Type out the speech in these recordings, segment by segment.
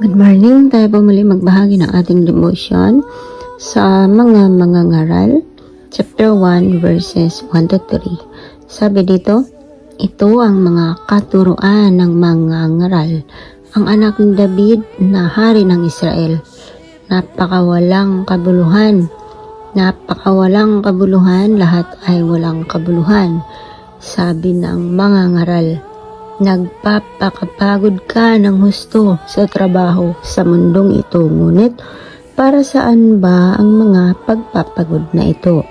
Good morning, tayo po muli magbahagi ng ating devotion sa mga mangangaral, chapter 1 verses 1 to 3. Sabi dito, ito ang mga katuruan ng mangangaral, ang anak ni David na hari ng Israel. Napakawalang kabuluhan, lahat ay walang kabuluhan. Sabi ng mangangaral, nagpapakapagod ka ng husto sa trabaho sa mundong ito, ngunit para saan ba ang mga pagpapagod na ito?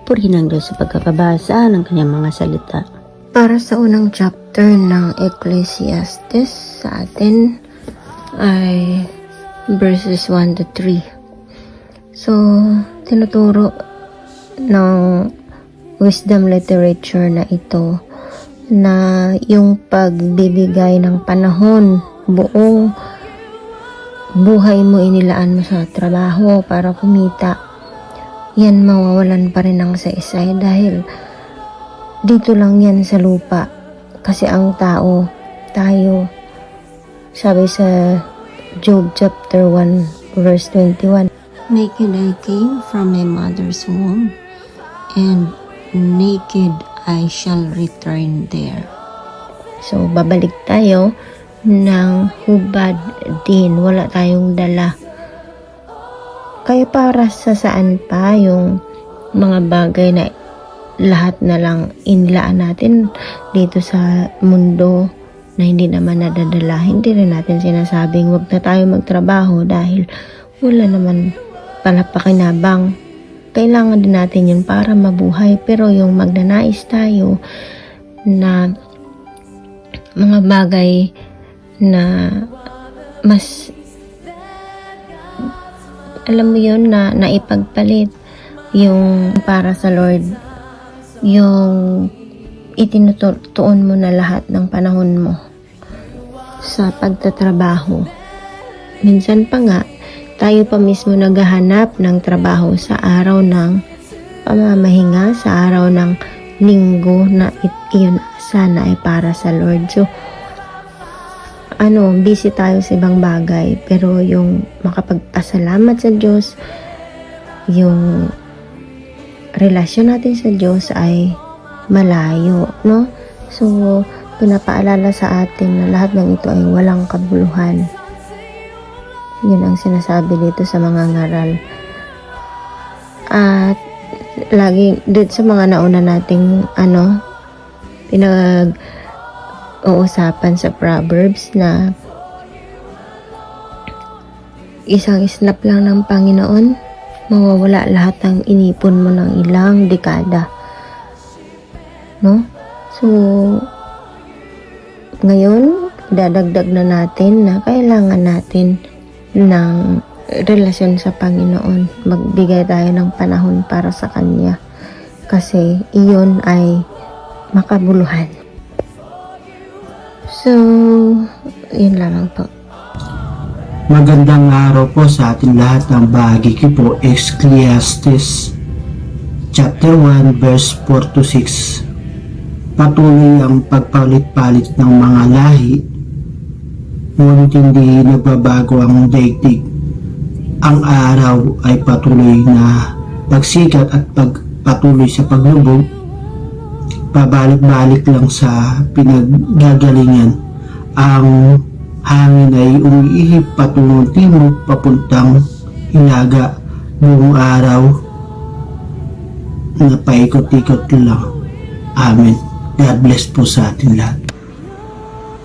Purihin ang Diyos sa pagkakabasa ng kanyang mga salita. Para sa unang chapter ng Ecclesiastes sa atin ay verses 1 to 3. So, tinuturo ng wisdom literature na ito na yung pagbibigay ng panahon, buong buhay mo inilaan mo sa trabaho para kumita, yan mawawalan pa rin ng saysay dahil dito lang yan sa lupa. Kasi ang tayo, sabi sa Job chapter 1 verse 21, naked I came from my mother's womb, and naked I shall return there. So, babalik tayo ng hubad din. Wala tayong dala. Kaya para sa saan pa yung mga bagay na lahat na lang inlaan natin dito sa mundo na hindi naman nadadala. Hindi rin natin sinasabing wag na tayo magtrabaho dahil wala naman pala pakinabang. Kailangan din natin yun para mabuhay. Pero yung magnanais tayo na mga bagay na mas, alam mo yun, na naipagpalit yung para sa Lord, yung itinutuon mo na lahat ng panahon mo sa pagtatrabaho. Minsan pa nga, tayo pa mismo naghahanap ng trabaho sa araw ng pamamahinga, sa araw ng linggo na iyon sana ay para sa Lord. So, busy tayo sa ibang bagay, pero yung makapagpasalamat sa Diyos, yung relasyon natin sa Diyos ay malayo, no? So, pinapaalala sa atin na lahat ng ito ay walang kabuluhan. Yun ang sinasabi dito sa mga ngaral. At lagi dito sa mga nauna nating pinag-uusapan sa Proverbs na isang islap lang ng Panginoon, mawawala lahat ng inipon mo ng ilang dekada. No? So, ngayon, dadagdag na natin na kailangan natin ng relasyon sa Panginoon. Magbigay tayo ng panahon para sa Kanya. Kasi iyon ay makabuluhan. So, yun lamang po. Magandang araw po sa ating lahat. Ng bahagi ko po, Ecclesiastes chapter 1 verse 4 to 6. Patuloy ang pagpalit-palit ng mga lahi, ngunit hindi nagbabago ang daigdig. Ang araw ay patuloy na pagsikat at patuloy sa paglubog. Pabalik-balik lang sa pinaggagalingan. Ang hangin ay umiihip patungong timog papuntang hilaga. Buong araw na paikot-ikot lang. Amen. God bless po sa ating lahat.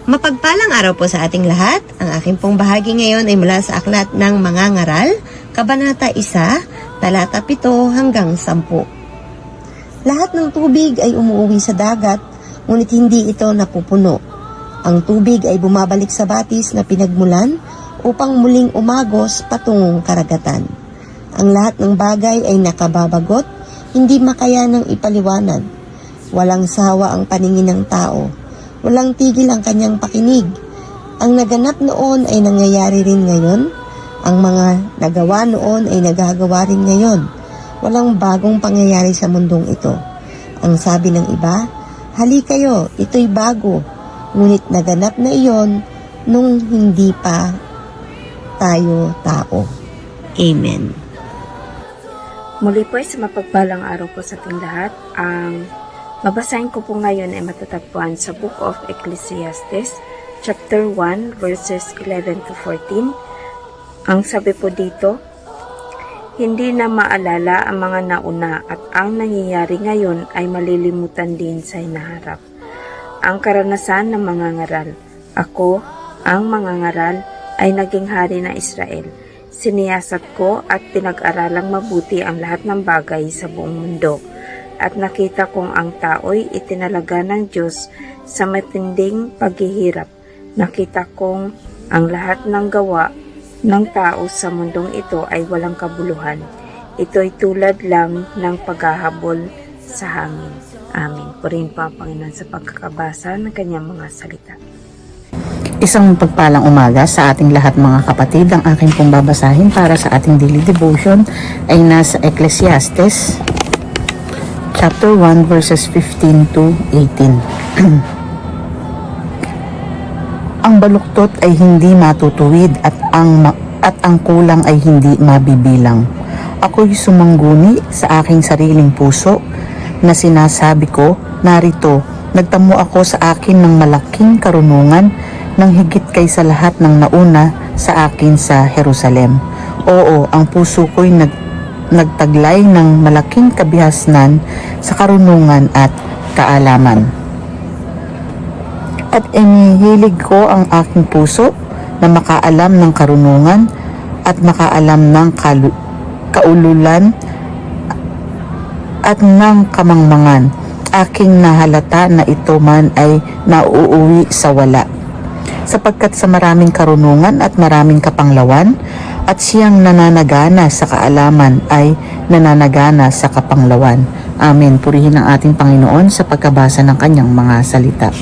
Mapagpalang araw po sa ating lahat. Ang aking pong bahagi ngayon ay mula sa Aklat ng Mga Ngaral, Kabanata 1, Talata 7 hanggang 10. Lahat ng tubig ay umuuwi sa dagat, ngunit hindi ito napupuno. Ang tubig ay bumabalik sa batis na pinagmulan upang muling umagos patungong karagatan. Ang lahat ng bagay ay nakababagot, hindi makayanang ipaliwanag. Walang sawa ang paningin ng tao. Walang tigil ang kanyang pakinig. Ang naganap noon ay nangyayari rin ngayon. Ang mga nagawa noon ay nagagawa rin ngayon. Walang bagong pangyayari sa mundong ito. Ang sabi ng iba, hali kayo, ito'y bago. Ngunit naganap na iyon nung hindi pa tayo tao. Amen. Muli po sa mapagpalang araw po sa ating lahat. Ang babasahin ko po ngayon ay matatagpuan sa Book of Ecclesiastes, chapter 1, verses 11 to 14. Ang sabi po dito, hindi na maalala ang mga nauna at ang nangyayari ngayon ay malilimutan din sa hinaharap. Ang karanasan ng mga ngaral. Ako, ang mga ngaral, ay naging hari na Israel. Siniyasat ko at pinag-aralang mabuti ang lahat ng bagay sa buong mundo. At nakita kong ang tao'y itinalaga ng Diyos sa matinding paghihirap. Nakita kong ang lahat ng gawa ng tao sa mundong ito ay walang kabuluhan. Ito'y tulad lang ng paghahabol sa hangin. Amen. Purihin po ang Panginoon sa pagkakabasa ng kanyang mga salita. Isang pagpalang umaga sa ating lahat mga kapatid. Ang aking pong babasahin para sa ating daily devotion ay nasa Ecclesiastes chapter 1 verses 15 to 18. Ang baluktot ay hindi matutuwid at ang kulang ay hindi mabibilang. Ako'y sumangguni sa aking sariling puso na sinasabi ko, narito, nagtamo ako sa akin ng malaking karunungan ng higit kaysa lahat ng nauna sa akin sa Jerusalem. Oo, ang puso ko'y nagtaglay ng malaking kabihasnan sa karunungan at kaalaman. At inihilig ko ang aking puso na makaalam ng karunungan at makaalam ng kaululan at ng kamangmangan. Aking nahalata na ito man ay nauuwi sa wala. Sapagkat sa maraming karunungan at maraming kapanglawan at siyang nananagana sa kaalaman ay nananagana sa kapanglawan. Amen. Purihin ang ating Panginoon sa pagkabasa ng kanyang mga salita.